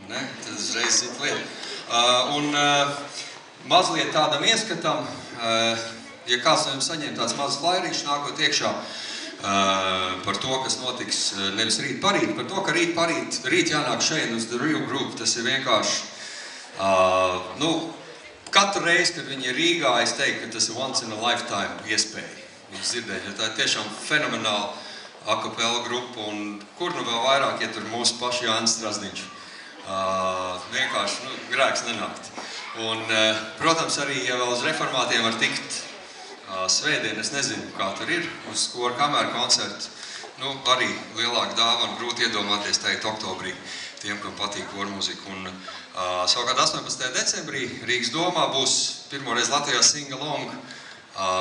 Ne? Tas uzreiz cita lieta. Mazliet tādam ieskatam, ja kāds no jums saņem tāds mazs flairīšs nākot iekšā par to, kas notiks nevis rīt parīt, par to, ka rīt jānāk šeit uz The Real Group, tas ir vienkārši, katru reizi, kad viņi ir Rīgā, es teiktu, ka tas ir once in a lifetime iespēja. Jūs dzirdēt, jo tā ir tiešām fenomenāla akapela grupa, un kur nu vēl vairāk, ja tur mūsu paši Jānis Strasdiņš. Vienkārši, grēks nenākt. Un, protams, arī, ja vēl uz reformātiem var tikt svētdien, es nezinu, kā tur ir, uz koru kameru koncertu, arī lielāka dāvana, grūti iedomāties teikt oktobrī tiem, kam patīk koru mūziku. Un savukārt 18. decembrī Rīgas domā būs pirmoreiz Latvijā sing-along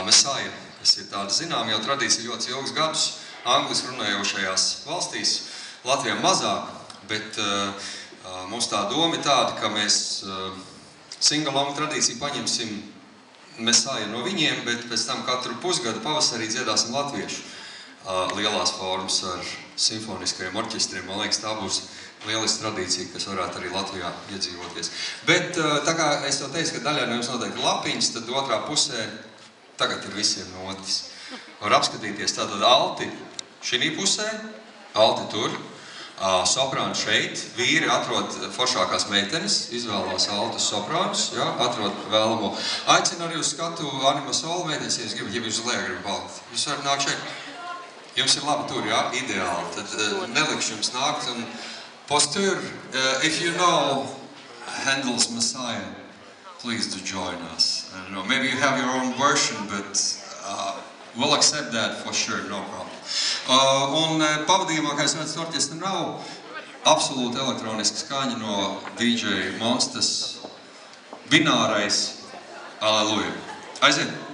Messiah, kas ir tāda zinām jau tradīcija ļoti ilgus gadus angliski runājošajās valstīs, Latvijā mazāk, bet mums tā doma ir tāda, ka mēs sing-along tradīciju paņemsim Messiah no viņiem, bet pēc tam katru pusgadu pavasarī dziedāsim latviešu lielās formas ar simfoniskajiem orķestriem. Man liekas, tā būs lieliska tradīcija, kas varētu arī Latvijā iedzīvoties. Bet tā kā es jau teicu, ka daļai no jums noteikti lapiņas, tad otrā pusē tagad ir visiem notis. Var apskatīties tātad alti šī pusē, alti tur, soprāni šeit, vīri atrod foršākās meitenes, izvēlās altus soprānus, atrod vēlamo. Aicinu arī uz skatu Anima Soul meitenes, ja jūs gribat, ja jūs uz lejā gribat palikt. Jūs varat nākt šeit. Jums ir labi tur, ideāli. Tad nelikšu jums nākt. Un postur, if you know Handel's Messiah, please do join us. I don't know, maybe you have your own version, but we'll accept that for sure, no problem. Un pavadījumā, kā es redzu, orķestra nav absolūti elektroniska skaņa no DJ Monstas binārais Aleluja. Aiziet!